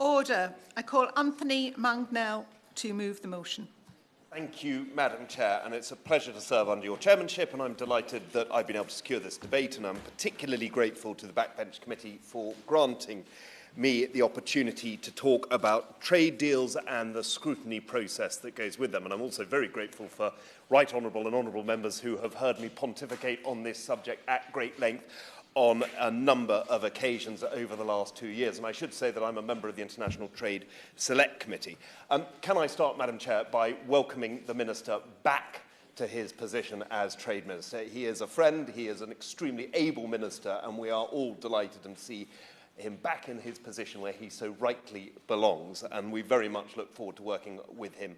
Order. I call Anthony Mangnall to move the motion. Thank you, Madam Chair, and it's a pleasure to serve under your chairmanship, and I'm delighted that I've been able to secure this debate, and I'm particularly grateful to the Backbench Committee for granting me the opportunity to talk about trade deals and the scrutiny process that goes with them. And I'm also very grateful for right honourable and honourable members who have heard me pontificate on this subject at great length on a number of occasions over the last 2 years. And I should say that I'm a member of the International Trade Select Committee. Can I start, Madam Chair, by welcoming the Minister back to his position as Trade Minister? He is a friend, he is an extremely able Minister, and we are all delighted to see him back in his position where he so rightly belongs, and we very much look forward to working with him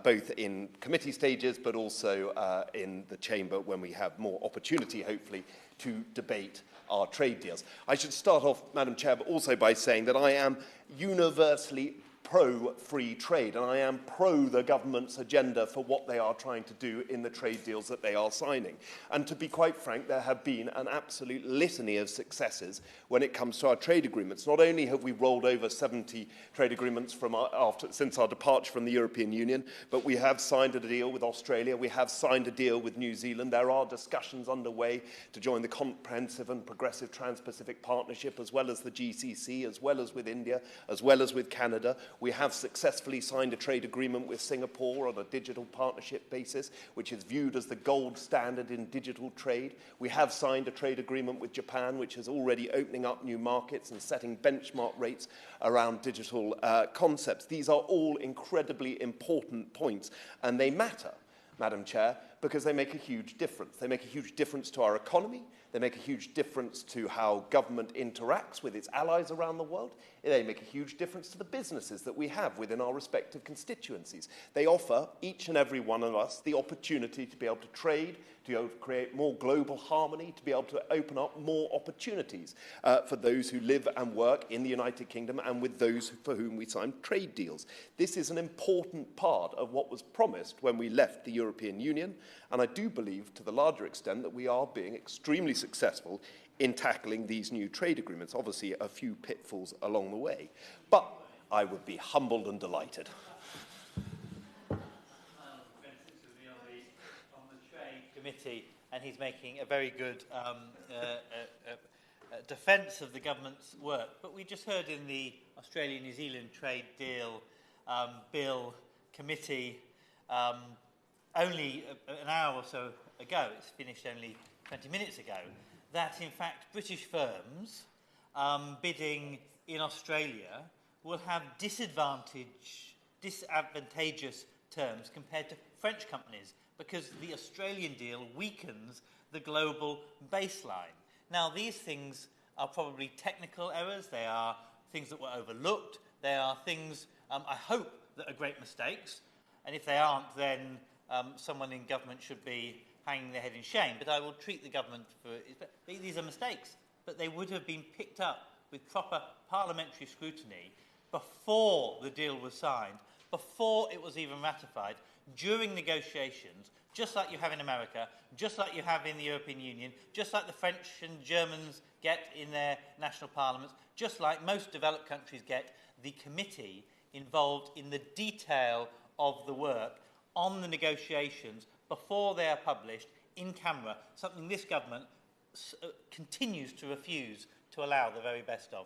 both in committee stages but also in the chamber when we have more opportunity, hopefully, to debate our trade deals. I should start off, Madam Chair, but also by saying that I am universally pro-free trade, and I am pro the government's agenda for what they are trying to do in the trade deals that they are signing. And to be quite frank, there have been an absolute litany of successes when it comes to our trade agreements. Not only have we rolled over 70 trade agreements from since our departure from the European Union, but we have signed a deal with Australia, we have signed a deal with New Zealand. There are discussions underway to join the Comprehensive and Progressive Trans-Pacific Partnership, as well as the GCC, as well as with India, as well as with Canada. We have successfully signed a trade agreement with Singapore on a digital partnership basis, which is viewed as the gold standard in digital trade. We have signed a trade agreement with Japan, which is already opening up new markets and setting benchmark rates around digital concepts. These are all incredibly important points, and they matter, Madam Chair, because they make a huge difference. They make a huge difference to our economy. They make a huge difference to how government interacts with its allies around the world. They make a huge difference to the businesses that we have within our respective constituencies. They offer each and every one of us the opportunity to be able to trade, to be able to create more global harmony, to be able to open up more opportunities for those who live and work in the United Kingdom and with those for whom we sign trade deals. This is an important part of what was promised when we left the European Union, and I do believe to the larger extent that we are being extremely successful in tackling these new trade agreements. Obviously, a few pitfalls along the way, but I would be humbled and delighted. Committee, and he's making a very good defence of the government's work. But we just heard in the Australia-New Zealand Trade Deal Bill Committee only an hour or so ago, it's finished only 20 minutes ago, that in fact British firms bidding in Australia will have disadvantageous terms compared to French companies, because the Australian deal weakens the global baseline. Now, these things are probably technical errors. They are things that were overlooked. They are things, I hope, that are great mistakes. And if they aren't, then someone in government should be hanging their head in shame. But I will treat the government for it. These are mistakes, but they would have been picked up with proper parliamentary scrutiny before the deal was signed, before it was even ratified, during negotiations, just like you have in America, just like you have in the European Union, just like the French and Germans get in their national parliaments, just like most developed countries get, the committee involved in the detail of the work on the negotiations before they are published in camera, something this government continues to refuse to allow the very best of.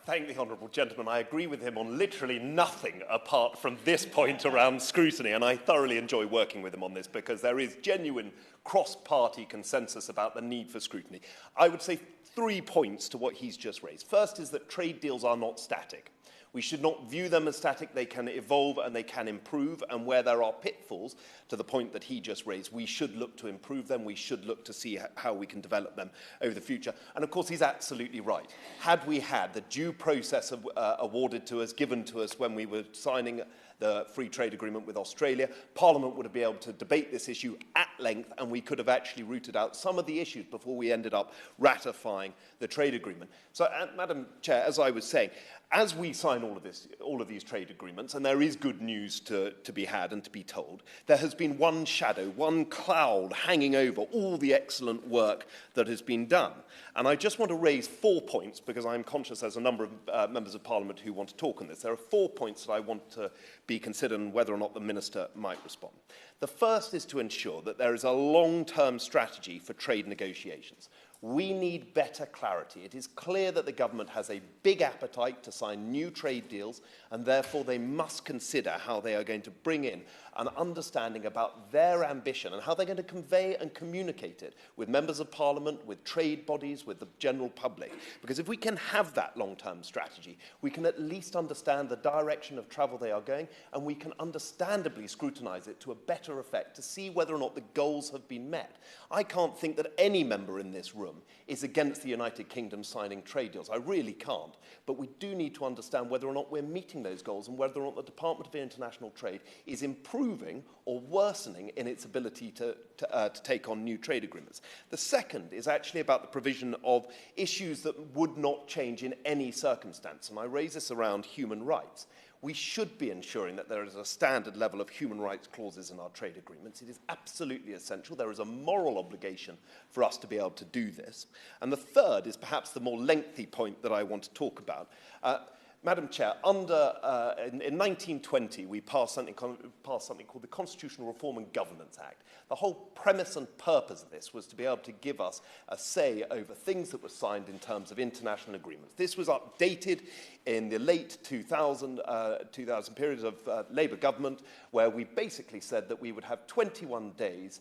Thank the honourable gentleman. I agree with him on literally nothing apart from this point around scrutiny, and I thoroughly enjoy working with him on this because there is genuine cross-party consensus about the need for scrutiny. I would say 3 points to what he's just raised. First is that trade deals are not static. We should not view them as static. They can evolve and they can improve, and where there are pitfalls, to the point that he just raised, we should look to improve them. We should look to see how we can develop them over the future. And of course, he's absolutely right. Had we had the due process awarded to us, given to us when we were signing the free trade agreement with Australia, Parliament would have been able to debate this issue at length, and we could have actually rooted out some of the issues before we ended up ratifying the trade agreement. So, Madam Chair, as I was saying, as we sign all of these trade agreements, and there is good news to be had and to be told, there has been one shadow, one cloud hanging over all the excellent work that has been done. And I just want to raise 4 points, because I'm conscious there's a number of members of Parliament who want to talk on this. There are 4 points that I want to be considered and whether or not the Minister might respond. The first is to ensure that there is a long-term strategy for trade negotiations. We need better clarity. It is clear that the government has a big appetite to sign new trade deals, and therefore they must consider how they are going to bring in an understanding about their ambition and how they're going to convey and communicate it with members of Parliament, with trade bodies, with the general public. Because if we can have that long-term strategy, we can at least understand the direction of travel they are going, and we can understandably scrutinise it to a better effect to see whether or not the goals have been met. I can't think that any member in this room is against the United Kingdom signing trade deals. I really can't. But we do need to understand whether or not we're meeting those goals and whether or not the Department of International Trade is improving or worsening in its ability to take on new trade agreements. The second is actually about the provision of issues that would not change in any circumstance. And I raise this around human rights. We should be ensuring that there is a standard level of human rights clauses in our trade agreements. It is absolutely essential. There is a moral obligation for us to be able to do this. And the third is perhaps the more lengthy point that I want to talk about. Madam Chair, in 1920, we passed something called the Constitutional Reform and Governance Act. The whole premise and purpose of this was to be able to give us a say over things that were signed in terms of international agreements. This was updated in the late 2000 periods of Labour government, where we basically said that we would have 21 days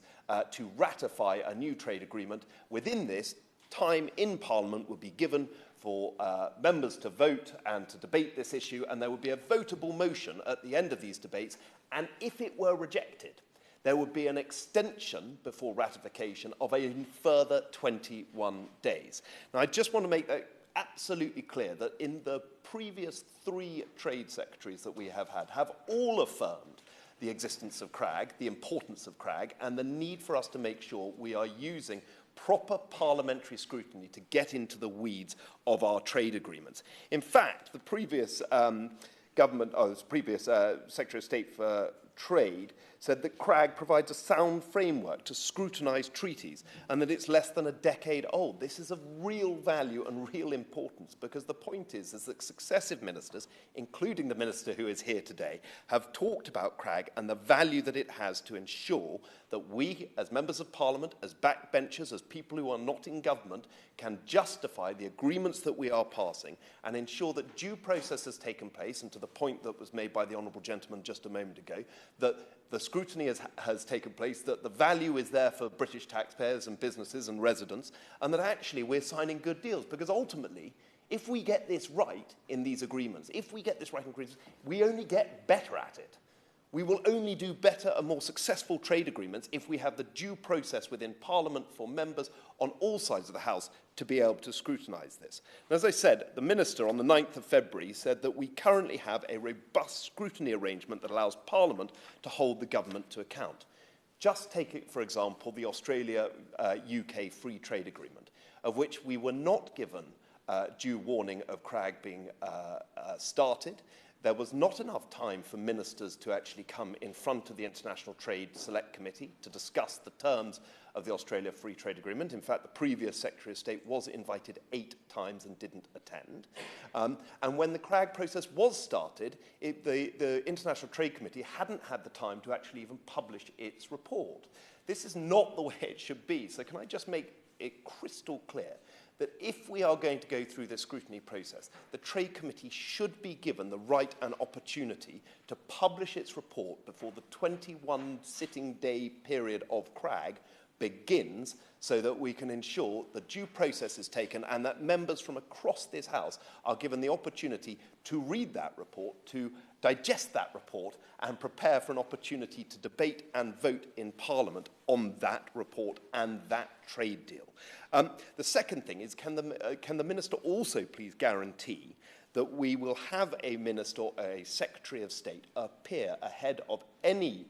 to ratify a new trade agreement. Within this, time in Parliament would be given for members to vote and to debate this issue, and there would be a votable motion at the end of these debates, and if it were rejected, there would be an extension before ratification of a further 21 days. Now, I just want to make that absolutely clear that in the previous 3 trade secretaries that we have had have all affirmed the existence of CRAG, the importance of CRAG, and the need for us to make sure we are using proper parliamentary scrutiny to get into the weeds of our trade agreements. In fact, the previous Secretary of State for Trade said that CRAG provides a sound framework to scrutinise treaties and that it's less than a decade old. This is of real value and real importance, because the point is that successive ministers, including the minister who is here today, have talked about CRAG and the value that it has to ensure that we, as members of Parliament, as backbenchers, as people who are not in government, can justify the agreements that we are passing and ensure that due process has taken place, and to the point that was made by the honourable gentleman just a moment ago, that the scrutiny has taken place, that the value is there for British taxpayers and businesses and residents, and that actually we're signing good deals. Because ultimately, if we get this right in these agreements, we only get better at it. We will only do better and more successful trade agreements if we have the due process within Parliament for members on all sides of the House to be able to scrutinise this. And as I said, the Minister on the 9th of February said that we currently have a robust scrutiny arrangement that allows Parliament to hold the government to account. Just take it, for example, the Australia-UK Free Trade Agreement, of which we were not given due warning of CRAG being started. There was not enough time for ministers to actually come in front of the International Trade Select Committee to discuss the terms of the Australia Free Trade Agreement. In fact, the previous Secretary of State was invited 8 times and didn't attend. And when the CRAG process was started, the International Trade Committee hadn't had the time to actually even publish its report. This is not the way it should be. So can I just make it crystal clear that if we are going to go through this scrutiny process, the Trade Committee should be given the right and opportunity to publish its report before the 21 sitting day period of CRAG begins, so that we can ensure the due process is taken and that members from across this House are given the opportunity to read that report, to digest that report, and prepare for an opportunity to debate and vote in Parliament on that report and that trade deal. The second thing is, can the Minister also please guarantee that we will have a minister or a Secretary of State appear ahead of any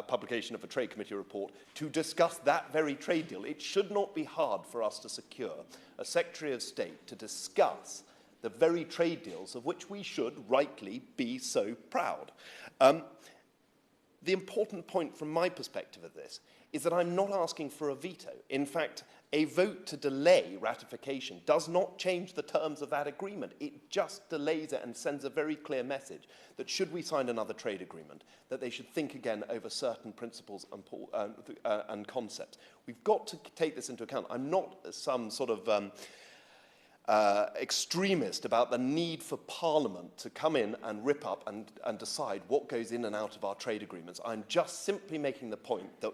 publication of a Trade Committee report to discuss that very trade deal. It should not be hard for us to secure a Secretary of State to discuss the very trade deals of which we should rightly be so proud. The important point from my perspective of this is that I'm not asking for a veto. In fact, a vote to delay ratification does not change the terms of that agreement. It just delays it and sends a very clear message that should we sign another trade agreement, that they should think again over certain principles and concepts. We've got to take this into account. I'm not some sort of extremist about the need for Parliament to come in and rip up and decide what goes in and out of our trade agreements. I'm just simply making the point that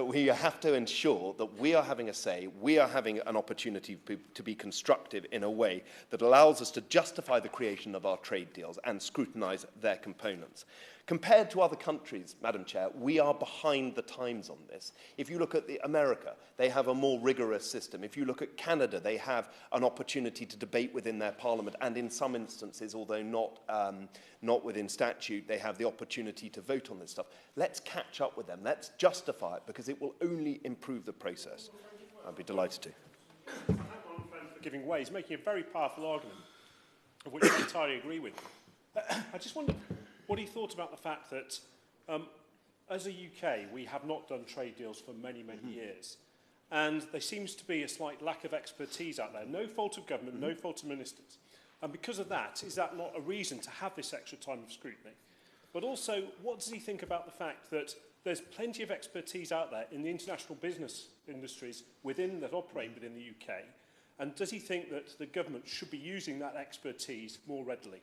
we have to ensure that we are having a say, we are having an opportunity to be constructive in a way that allows us to justify the creation of our trade deals and scrutinise their components. Compared to other countries, Madam Chair, we are behind the times on this. If you look at America, they have a more rigorous system. If you look at Canada, they have an opportunity to debate within their parliament, and in some instances, although not within statute, they have the opportunity to vote on this stuff. Let's catch up with them. Let's justify it, because it will only improve the process. I'd be delighted to. I have one friend for giving way. He's making a very powerful argument, of which I entirely agree with. I just wondered what he thought about the fact that, as a UK, we have not done trade deals for many, many years. And there seems to be a slight lack of expertise out there. No fault of government, no fault of ministers. And because of that, is that not a reason to have this extra time of scrutiny? But also, what does he think about the fact that there's plenty of expertise out there in the international business industries that operate within the UK? And does he think that the government should be using that expertise more readily?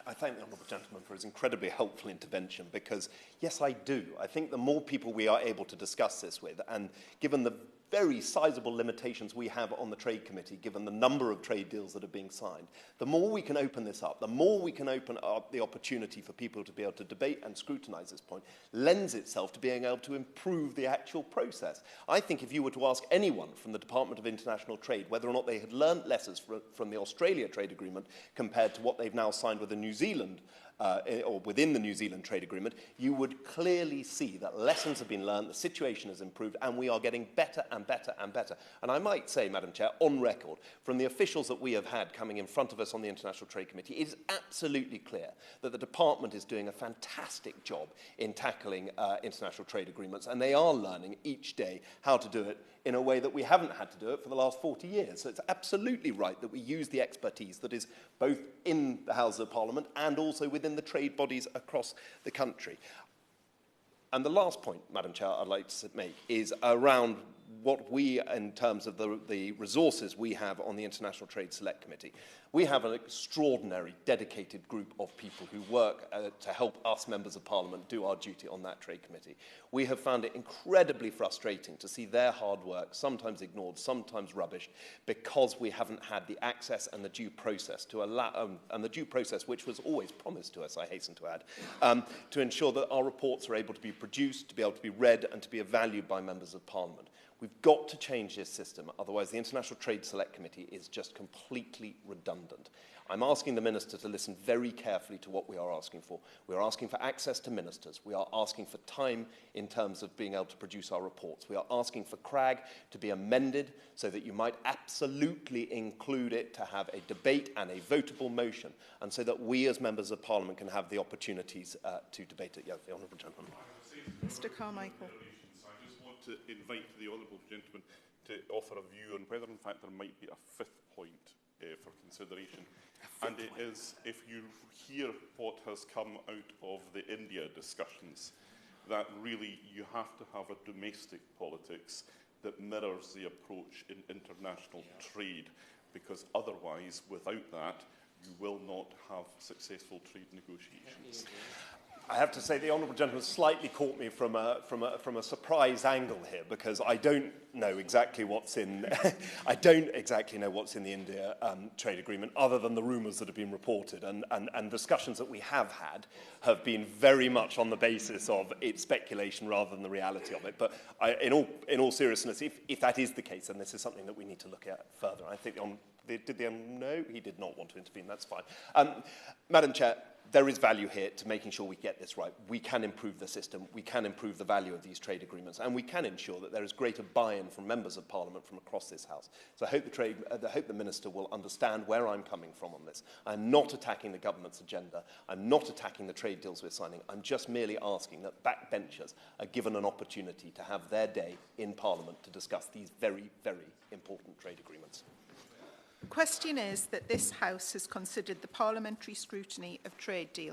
I thank the honourable gentleman for his incredibly helpful intervention, because, yes, I do. I think the more people we are able to discuss this with, and given the very sizable limitations we have on the Trade Committee, given the number of trade deals that are being signed, the more we can open this up, the more we can open up the opportunity for people to be able to debate and scrutinise this point, lends itself to being able to improve the actual process. I think if you were to ask anyone from the Department of International Trade whether or not they had learnt lessons from the Australia trade agreement compared to what they've now signed with the New Zealand or within the New Zealand trade agreement, you would clearly see that lessons have been learned, the situation has improved, and we are getting better and better and better. And I might say, Madam Chair, on record, from the officials that we have had coming in front of us on the International Trade Committee, it is absolutely clear that the department is doing a fantastic job in tackling international trade agreements, and they are learning each day how to do it in a way that we haven't had to do it for the last 40 years. So it's absolutely right that we use the expertise that is both in the Houses of Parliament and also within the trade bodies across the country. And the last point, Madam Chair, I'd like to make is around what we, in terms of the resources we have on the International Trade Select Committee. We have an extraordinary, dedicated group of people who work to help us, members of Parliament, do our duty on that Trade Committee. We have found it incredibly frustrating to see their hard work sometimes ignored, sometimes rubbished, because we haven't had the access and the due process to allow, and the due process which was always promised to us, I hasten to add, to ensure that our reports are able to be produced, to be able to be read, and to be of value by members of Parliament. We've got to change this system, otherwise the International Trade Select Committee is just completely redundant. I'm asking the Minister to listen very carefully to what we are asking for. We are asking for access to ministers. We are asking for time in terms of being able to produce our reports. We are asking for CRAG to be amended so that you might absolutely include it to have a debate and a votable motion, and so that we as members of Parliament can have the opportunities to debate it. Yeah, the Honourable Gentleman. Mr Carmichael. To invite the honourable gentleman to offer a view on whether in fact there might be a fifth point for consideration. And it is, if you hear what has come out of the India discussions, that really you have to have a domestic politics that mirrors the approach in international trade, because otherwise, without that, you will not have successful trade negotiations. I have to say the honourable gentleman slightly caught me from a surprise angle here, because I don't know exactly what's in I don't exactly know what's in the India trade agreement, other than the rumours that have been reported, and discussions that we have had have been very much on the basis of its speculation rather than the reality of it. But in all seriousness, if that is the case, then this is something that we need to look at further. I think the No, he did not want to intervene. That's fine. Madam Chair, there is value here to making sure we get this right. We can improve the system, we can improve the value of these trade agreements, and we can ensure that there is greater buy-in from members of Parliament from across this House. So I hope the Minister will understand where I'm coming from on this. I'm not attacking the government's agenda. I'm not attacking the trade deals we're signing. I'm just merely asking that backbenchers are given an opportunity to have their day in Parliament to discuss these very, very important trade agreements. The question is that this House has considered the parliamentary scrutiny of trade deals.